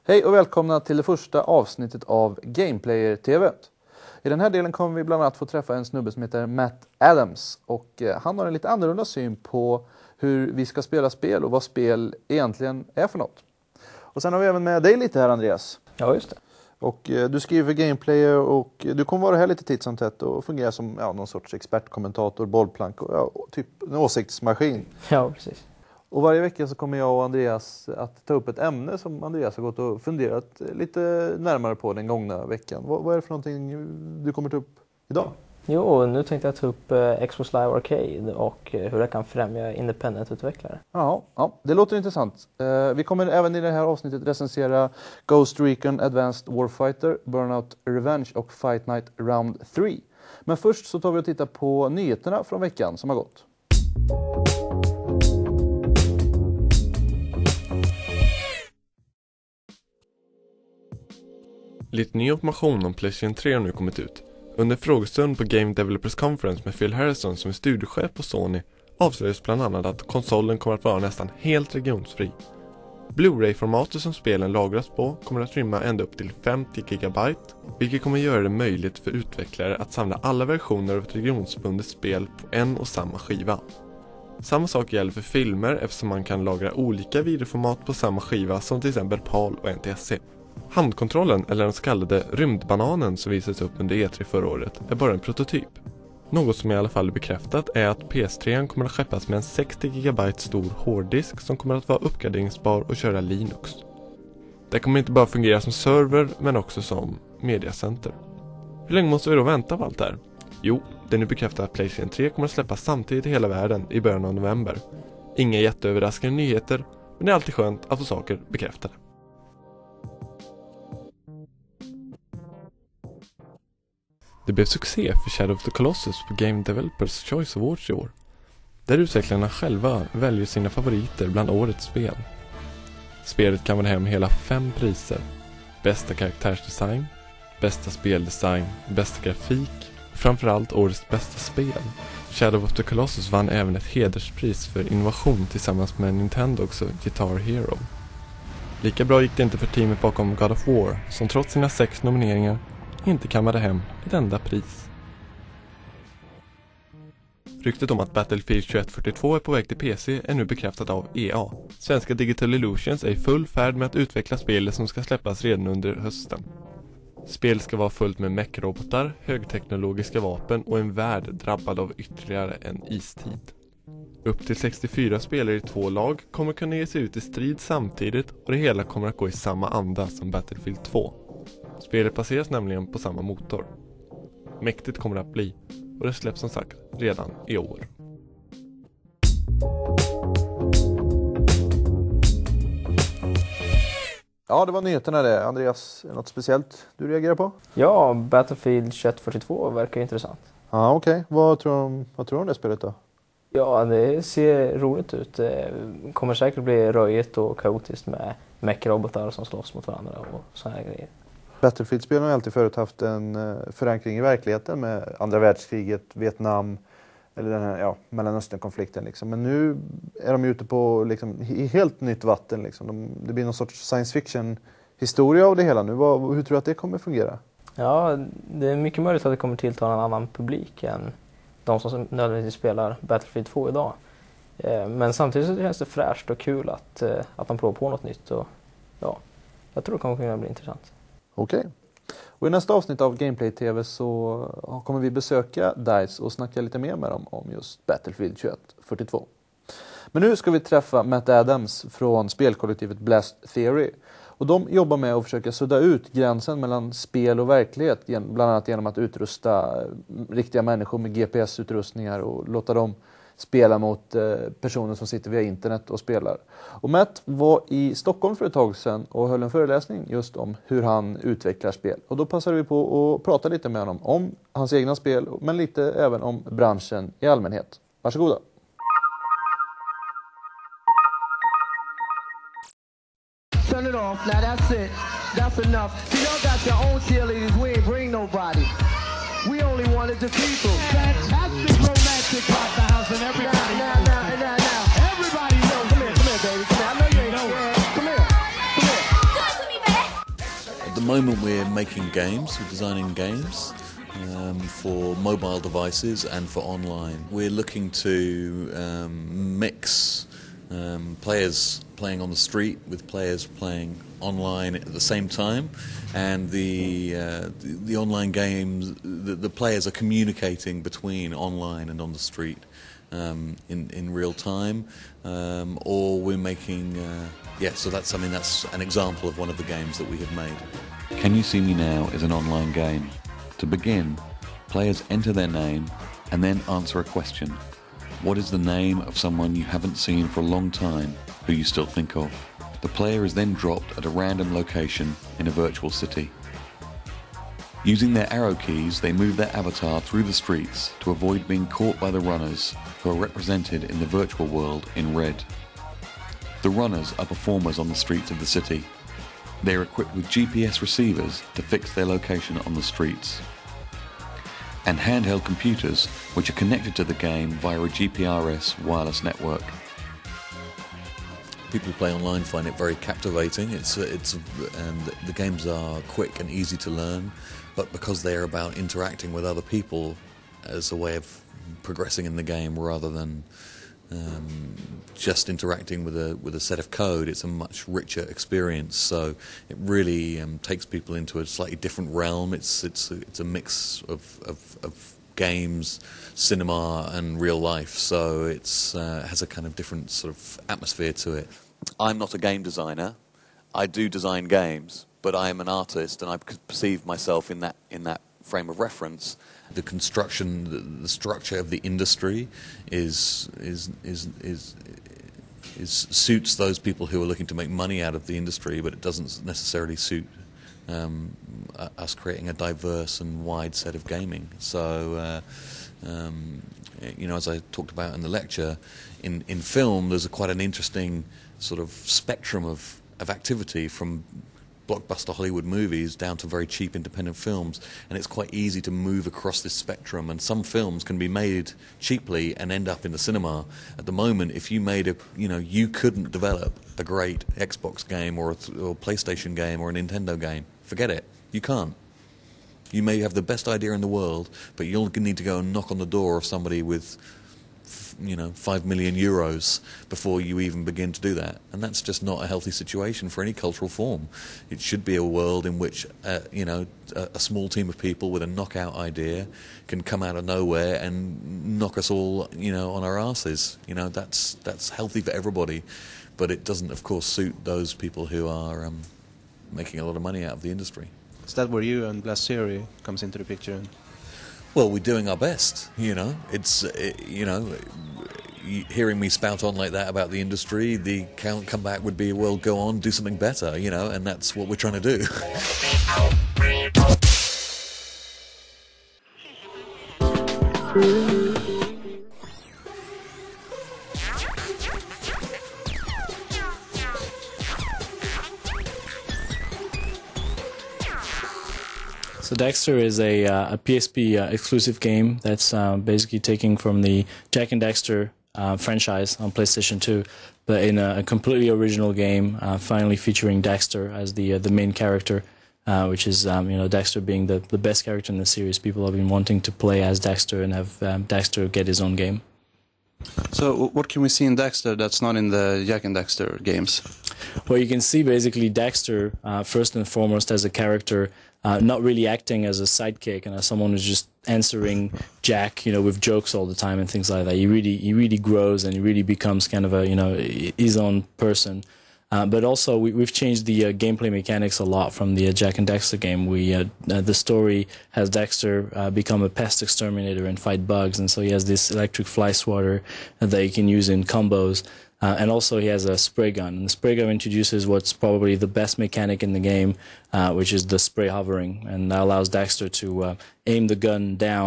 Hej och välkomna till det första avsnittet av Gameplayer TV. I den här delen kommer vi bland annat få träffa en snubbe som heter Matt Adams. Och han har en lite annorlunda syn på hur vi ska spela spel och vad spel egentligen är för något. Och sen har vi även med dig lite här, Andreas. Ja, just det. Och du skriver Gameplayer och du kommer vara här lite titt som tätt och fungera som någon sorts expertkommentator, bollplank och typ en åsiktsmaskin. Ja, precis. Och varje vecka så kommer jag och Andreas att ta upp ett ämne som Andreas har gått och funderat lite närmare på den gångna veckan. Vad är det för någonting du kommer ta upp idag? Jo, nu tänkte jag ta upp Xbox Live Arcade och hur det kan främja independent-utvecklare. Ja, det låter intressant. Vi kommer även i det här avsnittet recensera Ghost Recon Advanced Warfighter, Burnout Revenge och Fight Night Round 3. Men först så tar vi och tittar på nyheterna från veckan som har gått. Lite ny information om PlayStation 3 har nu kommit ut. Under frågestund på Game Developers Conference med Phil Harrison som är studiechef på Sony avslöjas bland annat att konsolen kommer att vara nästan helt regionsfri. Blu-ray-formatet som spelen lagras på kommer att rymma ända upp till 50 GB, vilket kommer göra det möjligt för utvecklare att samla alla versioner av ett regionsbundet spel på en och samma skiva. Samma sak gäller för filmer eftersom man kan lagra olika videoformat på samma skiva som till exempel PAL och NTSC. Handkontrollen, eller den så kallade rymdbananen som visades upp under E3 förra året, är bara en prototyp. Något som i alla fall är bekräftat är att PS3 kommer att skeppas med en 60 GB stor hårddisk som kommer att vara uppgraderingsbar och köra Linux. Det kommer inte bara fungera som server men också som mediacenter. Hur länge måste vi då vänta på allt det här? Jo, det är nu bekräftat att PlayStation 3 kommer att släppas samtidigt i hela världen i början av november. Inga jätteöverraskande nyheter, men det är alltid skönt att få saker bekräftade. Det blev succé för Shadow of the Colossus på Game Developers Choice Awards i år. Där utvecklarna själva väljer sina favoriter bland årets spel. Spelet kan vara hem hela 5 priser. Bästa karaktärsdesign, bästa speldesign, bästa grafik och framförallt årets bästa spel. Shadow of the Colossus vann även ett hederspris för innovation tillsammans med Nintendo också, Guitar Hero. Lika bra gick det inte för teamet bakom God of War som trots sina 6 nomineringar inte kammade hem ett enda pris. Ryktet om att Battlefield 2142 är på väg till PC är nu bekräftat av EA. Svenska Digital Illusions är i full färd med att utveckla spelet som ska släppas redan under hösten. Spelet ska vara fullt med mech-robotar, högteknologiska vapen och en värld drabbad av ytterligare en istid. Upp till 64 spelare i 2 lag kommer kunna ge sig ut i strid samtidigt och det hela kommer att gå i samma anda som Battlefield 2. Spelet baseras nämligen på samma motor. Mäktigt kommer det att bli och det släpps som sagt redan i år. Ja, det var nyheterna det. Andreas, är något speciellt du reagerar på? Ja, Battlefield 2142 verkar intressant. Ja, okej. Vad tror du om det spelet då? Ja, det ser roligt ut. Det kommer säkert bli röjigt och kaotiskt med mech-robotar som slåss mot varandra och såna här grejer. Battlefield-spelen har alltid förut haft en förankring i verkligheten med andra världskriget, Vietnam eller den här Mellanöstern-konflikten liksom. Men nu är de ute på liksom i helt nytt vatten liksom. Det blir någon sorts science fiction historia av det hela nu. Hur tror du att det kommer fungera? Ja, det är mycket möjligt att det kommer tilltala en annan publik än de som nödvändigtvis spelar Battlefield 2 idag. Men samtidigt så känns det fräscht och kul att de provar på något nytt och ja, jag tror det kommer kunna bli intressant. Okej. Och i nästa avsnitt av Gameplay TV så kommer vi besöka DICE och snacka lite mer med dem om just Battlefield 2142. Men nu ska vi träffa Matt Adams från spelkollektivet Blast Theory. Och de jobbar med att försöka sudda ut gränsen mellan spel och verklighet, bland annat genom att utrusta riktiga människor med GPS-utrustningar och låta dem spela mot personer som sitter via internet och spelar. Och Matt var i Stockholm för ett tag sedan och höll en föreläsning just om hur han utvecklar spel. Och då passade vi på att prata lite med honom om hans egna spel, men lite även om branschen i allmänhet. Varsågoda. Turn it off. Now that's it. That's enough. See, y'all got your own cheerleaders. We ain't bring nobody. We only wanted the people. Fantastic romantic rock the house and everybody. Now. Everybody knows. Come here, baby. Come here. I know you ain't scared. Come here. Come here. moment we're making games, we're designing games for mobile devices and for online. We're looking to mix players playing on the street with players playing online at the same time, and the online games, the players are communicating between online and on the street in real time, or we're making so that's an example of one of the games that we have made. Can You See Me Now is an online game. To begin, players enter their name and then answer a question. What is the name of someone you haven't seen for a long time who you still think of? The player is then dropped at a random location in a virtual city. Using their arrow keys, they move their avatar through the streets to avoid being caught by the runners, who are represented in the virtual world in red. The runners are performers on the streets of the city. They are equipped with GPS receivers to fix their location on the streets, and handheld computers which are connected to the game via a GPRS wireless network. People who play online find it very captivating. And the games are quick and easy to learn, but because they are about interacting with other people as a way of progressing in the game rather than just interacting with a set of code, it's a much richer experience. So it really takes people into a slightly different realm. It's a mix of games, cinema, and real life. So it's has a kind of different sort of atmosphere to it. I'm not a game designer. I do design games, but I am an artist, and I perceive myself in that frame of reference. The construction, the structure of the industry suits those people who are looking to make money out of the industry, but it doesn't necessarily suit us creating a diverse and wide set of gaming. So, as I talked about in the lecture, in film there's quite an interesting sort of spectrum of activity, from blockbuster Hollywood movies down to very cheap independent films, and it's quite easy to move across this spectrum, and some films can be made cheaply and end up in the cinema. At the moment, if you made you couldn't develop a great Xbox game or PlayStation game or a Nintendo game. Forget it. You can't. You may have the best idea in the world, but you'll need to go and knock on the door of somebody with 5 million euros before you even begin to do that. And that's just not a healthy situation for any cultural form. It should be a world in which a small team of people with a knockout idea can come out of nowhere and knock us all on our asses. That's healthy for everybody, but it doesn't, of course, suit those people who are making a lot of money out of the industry. Is that where you and Blast Theory comes into the picture? Well, we're doing our best, It's, hearing me spout on like that about the industry, the comeback would be, well, go on, do something better, and that's what we're trying to do. So Dexter is a PSP exclusive game that's basically taking from the Jak and Daxter franchise on PlayStation 2, but in a completely original game, finally featuring Daxter as the main character, which is Daxter being the best character in the series. People have been wanting to play as Daxter and have Daxter get his own game. So what can we see in Daxter that's not in the Jak and Daxter games? Well, you can see basically Daxter, first and foremost, as a character, not really acting as a sidekick and as someone who's just answering Jak, with jokes all the time and things like that. He really grows, and he really becomes kind of a, his own person. But also, we've changed the gameplay mechanics a lot from the Jak and Daxter game. The story has Daxter become a pest exterminator and fight bugs, and so he has this electric fly swatter that he can use in combos. And also he has a spray gun. And the spray gun introduces what's probably the best mechanic in the game, which is the spray hovering. And that allows Daxter to aim the gun down